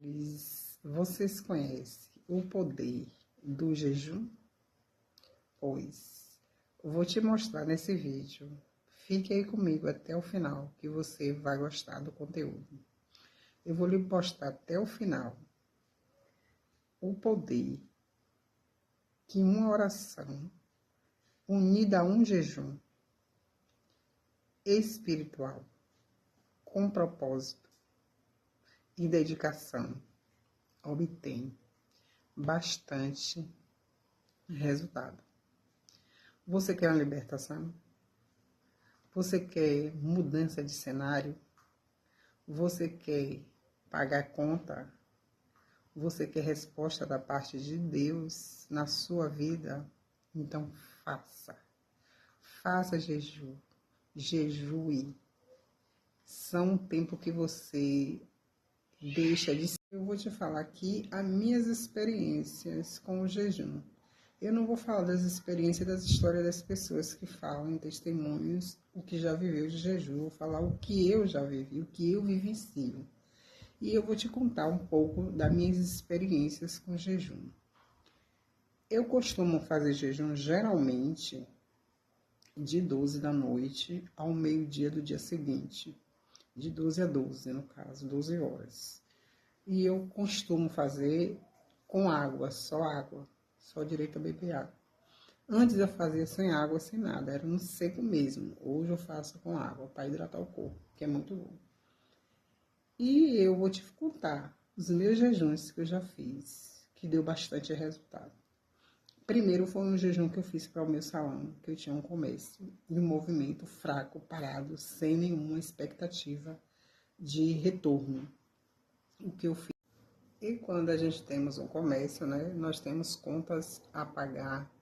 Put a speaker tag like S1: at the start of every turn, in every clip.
S1: Vocês conhecem o poder do jejum? Pois vou te mostrar nesse vídeo. Fique aí comigo até o final, que você vai gostar do conteúdo. Eu vou lhe mostrar até o final o poder que uma oração unida a um jejum espiritual, com propósito e dedicação, obtém bastante resultado. Você quer uma libertação? Você quer mudança de cenário? Você quer pagar conta? Você quer resposta da parte de Deus na sua vida? Então faça. Faça jejum. Jejue. São um tempo que você deixa de... Eu vou te falar aqui as minhas experiências com o jejum. Eu não vou falar das experiências, das histórias das pessoas que falam em testemunhos, o que já viveu de jejum. Eu vou falar o que eu já vivi, o que eu vivencio. E eu vou te contar um pouco das minhas experiências com jejum. Eu costumo fazer jejum geralmente de 12 da noite ao meio-dia do dia seguinte. De 12 a 12, no caso, 12 horas. E eu costumo fazer com água, só direito a beber água. Antes eu fazia sem água, sem nada, era no seco mesmo. Hoje eu faço com água para hidratar o corpo, que é muito bom. E eu vou te contar os meus jejuns que eu já fiz, que deu bastante resultado. Primeiro foi um jejum que eu fiz para o meu salão, que eu tinha um comércio e um movimento fraco, parado, sem nenhuma expectativa de retorno. O que eu fiz. E quando a gente temos um comércio, né, nós temos contas a pagar,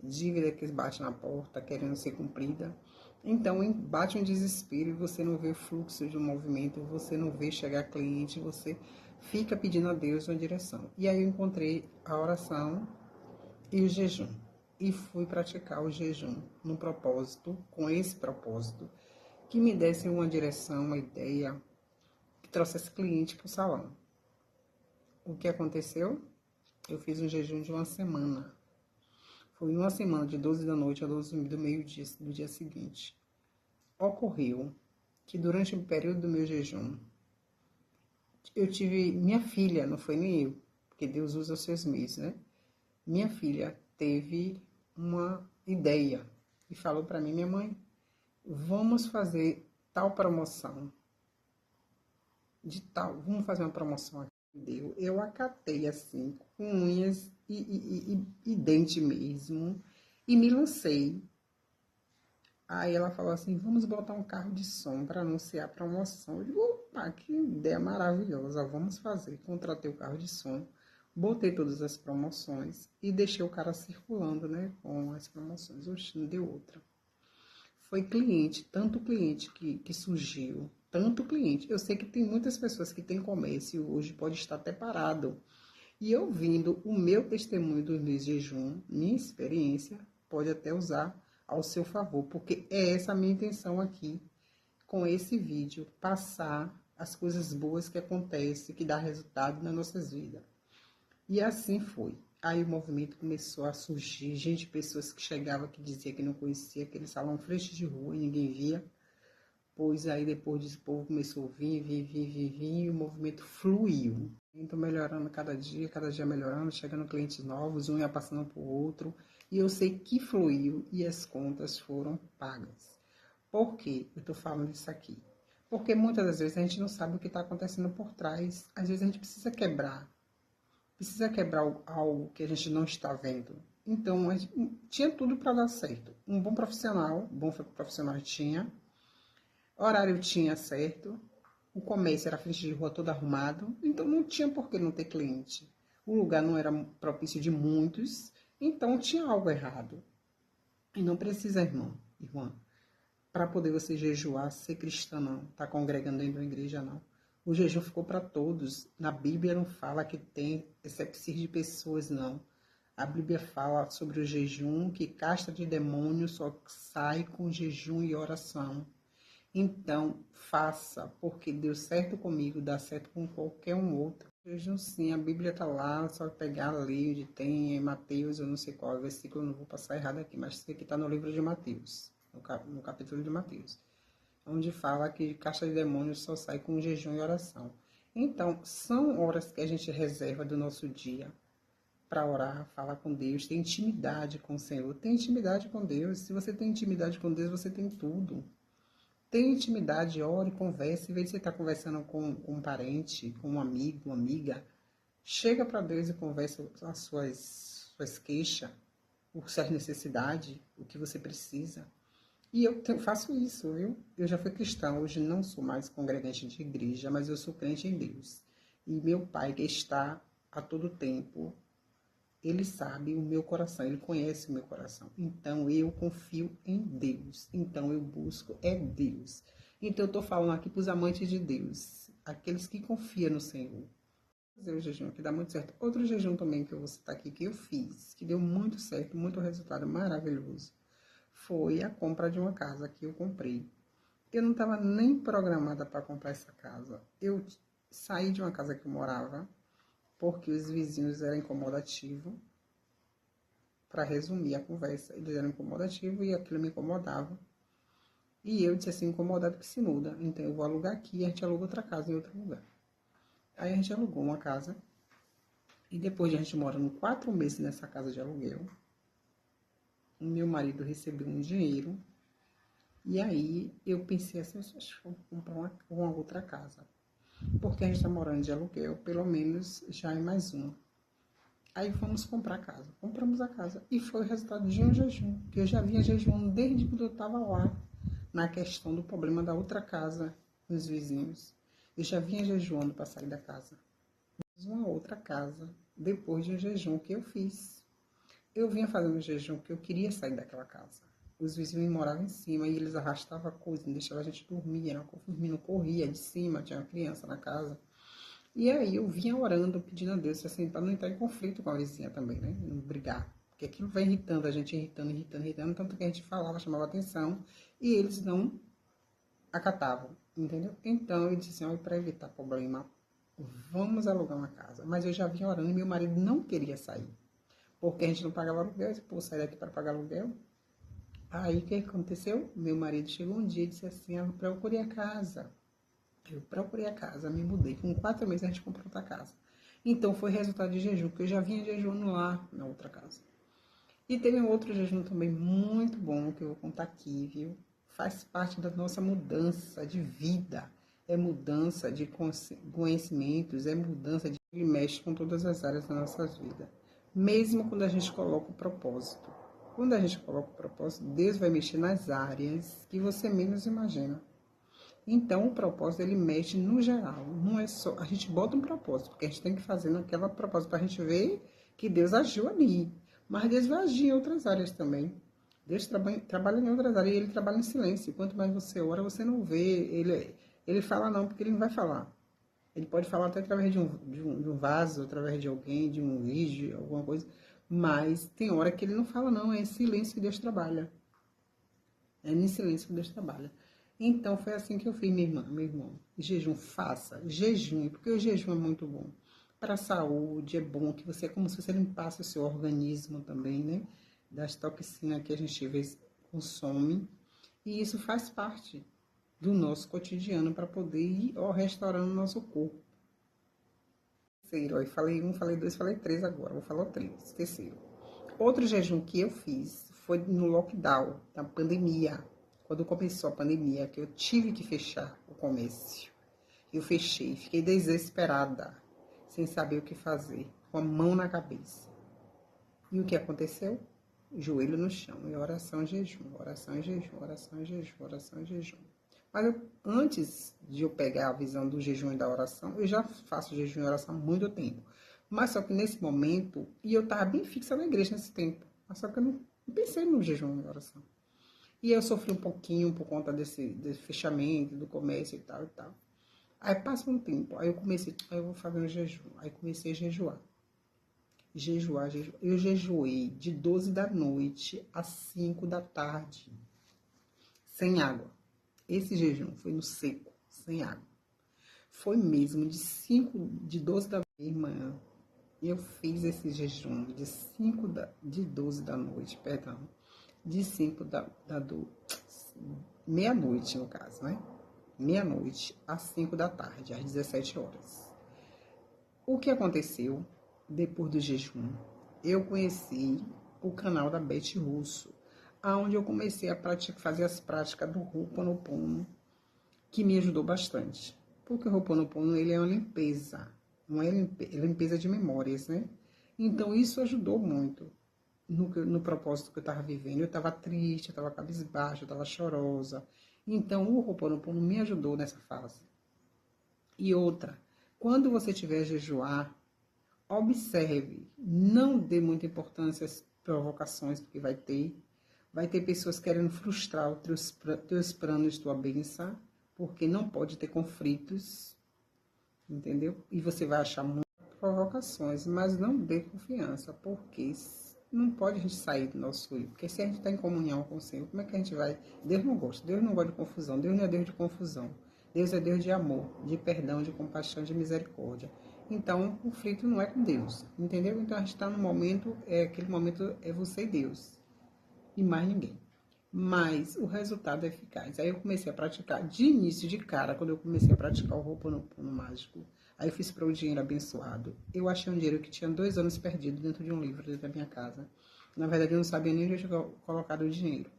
S1: dívida que bate na porta, querendo ser cumprida. Então, bate um desespero e você não vê fluxo de um movimento, você não vê chegar cliente, você fica pedindo a Deus uma direção. E aí eu encontrei a oração e o jejum. E fui praticar o jejum no propósito, com esse propósito, que me desse uma direção, uma ideia, que trouxesse cliente para o salão. O que aconteceu? Eu fiz um jejum de uma semana. Foi uma semana, de 12 da noite a 12 do meio-dia do dia seguinte. Ocorreu que durante o período do meu jejum, eu tive minha filha, não foi nem eu, porque Deus usa os seus meios, né? Minha filha teve uma ideia e falou para mim: minha mãe, vamos fazer tal promoção, vamos fazer uma promoção aqui. Eu acatei assim, com unhas e dente mesmo, e me lancei. Aí ela falou assim: vamos botar um carro de som para anunciar a promoção. Eu digo: opa, que ideia maravilhosa, vamos fazer. Contratei o carro de som, botei todas as promoções e deixei o cara circulando, né, com as promoções. Oxe, não deu outra. Foi cliente, tanto cliente que surgiu, tanto cliente. Eu sei que tem muitas pessoas que têm comércio hoje, pode estar até parado. E ouvindo o meu testemunho dos meus jejum, minha experiência, pode até usar ao seu favor, porque é essa a minha intenção aqui, com esse vídeo, passar as coisas boas que acontecem, que dá resultado nas nossas vidas. E assim foi. Aí o movimento começou a surgir, gente, pessoas que chegavam, que diziam que não conhecia aquele salão frente de rua e ninguém via. Pois aí depois disso o povo começou a vir, e o movimento fluiu. Então melhorando cada dia melhorando, chegando clientes novos, um ia passando para o outro. E eu sei que fluiu e as contas foram pagas. Por que eu estou falando isso aqui? Porque muitas das vezes a gente não sabe o que está acontecendo por trás. Às vezes a gente precisa quebrar algo que a gente não está vendo. Então, tinha tudo para dar certo. Um bom profissional tinha, horário tinha certo, o comércio era frente de rua todo arrumado, então não tinha por que não ter cliente. O lugar não era propício de muitos, então tinha algo errado. E não precisa, irmã, para poder você jejuar, ser cristã não, tá congregando dentro da igreja não. O jejum ficou para todos. Na Bíblia não fala que tem exceção de pessoas, não. A Bíblia fala sobre o jejum, que casta de demônio só sai com jejum e oração. Então, faça, porque deu certo comigo, dá certo com qualquer um outro. Jejum sim, a Bíblia está lá, só pegar ali onde tem, em Mateus, eu não sei qual é o versículo, eu não vou passar errado aqui, mas isso aqui está no livro de Mateus, no capítulo de Mateus, onde fala que caixa de demônios só sai com jejum e oração. Então, são horas que a gente reserva do nosso dia para orar, falar com Deus, ter intimidade com o Senhor, ter intimidade com Deus. Se você tem intimidade com Deus, você tem tudo. Tenha intimidade, ore, converse. Em vez de você estar conversando com um parente, com um amigo, uma amiga, chega para Deus e conversa as suas queixas, as suas necessidades, o que você precisa. E eu faço isso, viu? Eu já fui cristã, hoje não sou mais congregante de igreja, mas eu sou crente em Deus. E meu Pai, que está a todo tempo, ele sabe o meu coração, ele conhece o meu coração. Então eu confio em Deus. Então eu busco Deus. Então eu estou falando aqui para os amantes de Deus, aqueles que confiam no Senhor. Fazer o jejum que dá muito certo. Outro jejum também que eu vou citar aqui que eu fiz, que deu muito certo, muito resultado maravilhoso, foi a compra de uma casa que eu comprei. Eu não estava nem programada para comprar essa casa. Eu saí de uma casa que eu morava porque os vizinhos eram incomodativos. Para resumir a conversa, eles eram incomodativos e aquilo me incomodava. E eu disse assim, incomodado que se muda. Então eu vou alugar aqui e a gente aluga outra casa em outro lugar. Aí a gente alugou uma casa. E depois de a gente morando 4 meses nessa casa de aluguel, o meu marido recebeu um dinheiro. E aí eu pensei assim, acho que vou comprar uma outra casa. Porque a gente está morando de aluguel, pelo menos já é mais uma. Aí fomos comprar a casa. Compramos a casa. E foi o resultado de um jejum. Que eu já vinha jejuando desde quando eu estava lá. Na questão do problema da outra casa, nos vizinhos. Eu já vinha jejuando para sair da casa. Uma outra casa, depois de um jejum que eu fiz. Eu vinha fazendo um jejum que eu queria sair daquela casa. Os vizinhos moravam em cima e eles arrastavam a coisa, não deixavam a gente dormir. Era não corria de cima, tinha uma criança na casa. E aí eu vinha orando, pedindo a Deus, assim, para não entrar em conflito com a vizinha também, né? Não brigar. Porque aquilo vai irritando a gente, irritando, tanto que a gente falava, chamava atenção, e eles não acatavam, entendeu? Então eu disse assim, para evitar problema, vamos alugar uma casa. Mas eu já vinha orando e meu marido não queria sair. Porque a gente não pagava aluguel, eu disse, pô, sair daqui para pagar aluguel. Aí o que aconteceu? Meu marido chegou um dia e disse assim, eu procurei a casa. Eu procurei a casa, me mudei. Com 4 meses a gente comprou outra casa. Então foi resultado de jejum, porque eu já vinha jejuando lá na outra casa. E teve um outro jejum também muito bom, que eu vou contar aqui, viu? Faz parte da nossa mudança de vida. É mudança de conhecimentos, é mudança de... Ele mexe com todas as áreas da nossa vida. Mesmo quando a gente coloca o propósito. Quando a gente coloca o propósito, Deus vai mexer nas áreas que você menos imagina. Então, o propósito, ele mexe no geral. Não é só... A gente bota um propósito, porque a gente tem que fazer naquela propósito para a gente ver que Deus agiu ali. Mas Deus vai agir em outras áreas também. Deus trabalha em outras áreas e ele trabalha em silêncio. Quanto mais você ora, você não vê. Ele fala não, porque ele não vai falar. Ele pode falar até através de um vaso, através de alguém, de um vídeo, alguma coisa. Mas tem hora que ele não fala não, é em silêncio que Deus trabalha. É em silêncio que Deus trabalha. Então, foi assim que eu fiz, minha irmã, meu irmão. Jejum, faça. Jejum, porque o jejum é muito bom. Para a saúde, é bom que você, é como se você limpasse o seu organismo também, né? Das toxinas que a gente consome. E isso faz parte do nosso cotidiano para poder ir restaurando o nosso corpo. Terceiro, aí falei 1, falei 2, falei 3 agora. Vou falar o 3, terceiro. Outro jejum que eu fiz foi no lockdown, na pandemia. Quando começou a pandemia, que eu tive que fechar o comércio. Eu fechei, fiquei desesperada, sem saber o que fazer, com a mão na cabeça. E o que aconteceu? Joelho no chão, e oração e jejum, oração e jejum, oração e jejum, oração e jejum. Mas antes de eu pegar a visão do jejum e da oração, eu já faço jejum e oração há muito tempo. Mas só que nesse momento, e eu estava bem fixa na igreja nesse tempo, mas só que eu não pensei no jejum e oração. E eu sofri um pouquinho por conta desse fechamento, do comércio e tal e tal. Aí passa um tempo, aí eu vou fazer um jejum. Aí comecei a jejuar. Jejuar. Eu jejuei de 12 da noite às 5 da tarde, sem água. Esse jejum foi no seco, sem água. Foi mesmo de 12 da Irmã, eu fiz esse jejum de 12 da noite, perdão, de 5 meia-noite no caso, né? Meia-noite às 5 da tarde, às 17 horas. O que aconteceu depois do jejum? Eu conheci o canal da Beth Russo, onde eu comecei a fazer as práticas do Ho'oponopono, que me ajudou bastante. Porque o Ho'oponopono, ele é uma limpeza, não é limpeza de memórias, né? Então, isso ajudou muito no propósito que eu estava vivendo. Eu estava triste, eu estava cabisbaixa, eu estava chorosa. Então, o Ho'oponopono me ajudou nessa fase. E outra, quando você tiver a jejuar, observe, não dê muita importância às provocações, porque vai ter. Vai ter pessoas querendo frustrar os teus planos, tua bênção, porque não pode ter conflitos, entendeu? E você vai achar muitas provocações, mas não dê confiança, porque não pode a gente sair do nosso eu. Porque se a gente está em comunhão com o Senhor, como é que a gente vai? Deus não gosta de confusão, Deus não é Deus de confusão. Deus é Deus de amor, de perdão, de compaixão, de misericórdia. Então, o conflito não é com Deus, entendeu? Então, a gente está no momento, aquele momento é você e Deus, e mais ninguém. Mas o resultado é eficaz. Aí eu comecei a praticar, de início, de cara, quando eu comecei a praticar o Ho'oponopono mágico. Aí eu fiz para o dinheiro abençoado. Eu achei um dinheiro que tinha 2 anos perdido dentro de um livro, dentro da minha casa. Na verdade, eu não sabia nem onde eu tinha colocado o dinheiro.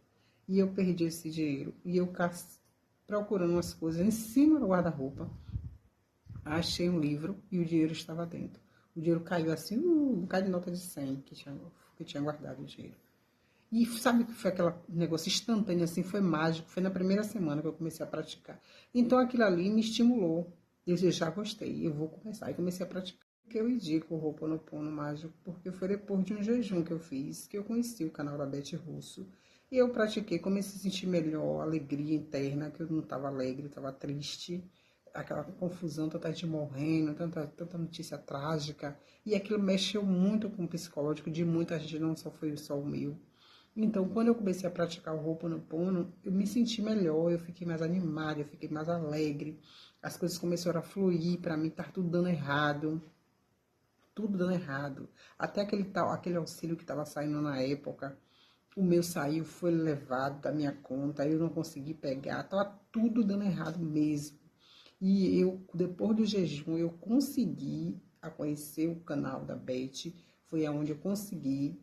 S1: E eu perdi esse dinheiro. E eu procurando umas coisas em cima do guarda-roupa, achei um livro e o dinheiro estava dentro. O dinheiro caiu assim, um bocado de nota de 100 que tinha guardado o dinheiro. E sabe que foi aquele negócio instantâneo, assim, foi mágico. Foi na primeira semana que eu comecei a praticar. Então aquilo ali me estimulou. Eu já gostei, eu vou começar. Aí comecei a praticar. Que eu indico o Ho'oponopono mágico, porque foi depois de um jejum que eu fiz, que eu conheci o canal da Beth Russo. E eu pratiquei, comecei a sentir melhor, alegria interna, que eu não estava alegre, estava triste. Aquela confusão, tanta gente morrendo, tanta notícia trágica. E aquilo mexeu muito com o psicológico de muita gente, não só foi só o meu. Então, quando eu comecei a praticar o Ho'oponopono, eu me senti melhor, eu fiquei mais animada, eu fiquei mais alegre. As coisas começaram a fluir para mim, tá tudo dando errado. Tudo dando errado. Até aquele auxílio que estava saindo na época, o meu saiu, foi levado da minha conta, eu não consegui pegar, estava tudo dando errado mesmo. E eu, depois do jejum, eu consegui conhecer o canal da Beth, foi aonde eu consegui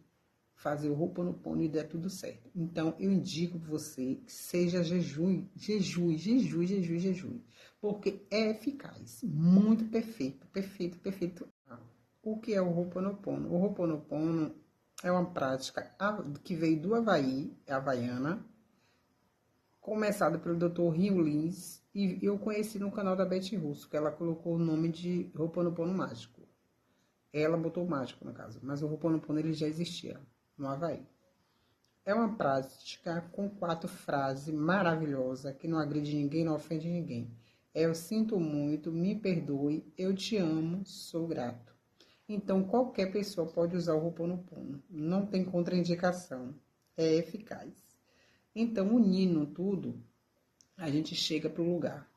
S1: fazer o Ho'oponopono e der tudo certo. Então, eu indico você que seja jejum, porque é eficaz, muito perfeito, perfeito, perfeito. O que é o Ho'oponopono? O Ho'oponopono é uma prática que veio do Havaí, é havaiana, começada pelo Dr. Rio Lins, e eu conheci no canal da Beth Russo, que ela colocou o nome de Ho'oponopono mágico. Ela botou mágico, no caso, mas o Ho'oponopono ele já existia no Havaí. É uma prática com 4 frases maravilhosas, que não agride ninguém, não ofende ninguém. Eu sinto muito, me perdoe, eu te amo, sou grato. Então, qualquer pessoa pode usar o Ho'oponopono. Não tem contraindicação. É eficaz. Então, unindo tudo, a gente chega para o lugar.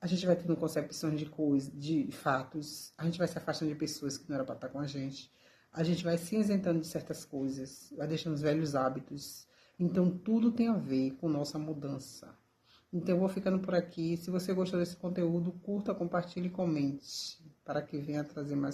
S1: A gente vai tendo concepções de coisas, de fatos. A gente vai se afastando de pessoas que não eram para estar com a gente. A gente vai se isentando de certas coisas, vai deixando os velhos hábitos. Então, tudo tem a ver com nossa mudança. Então, eu vou ficando por aqui. Se você gostou desse conteúdo, curta, compartilhe e comente, para que venha trazer mais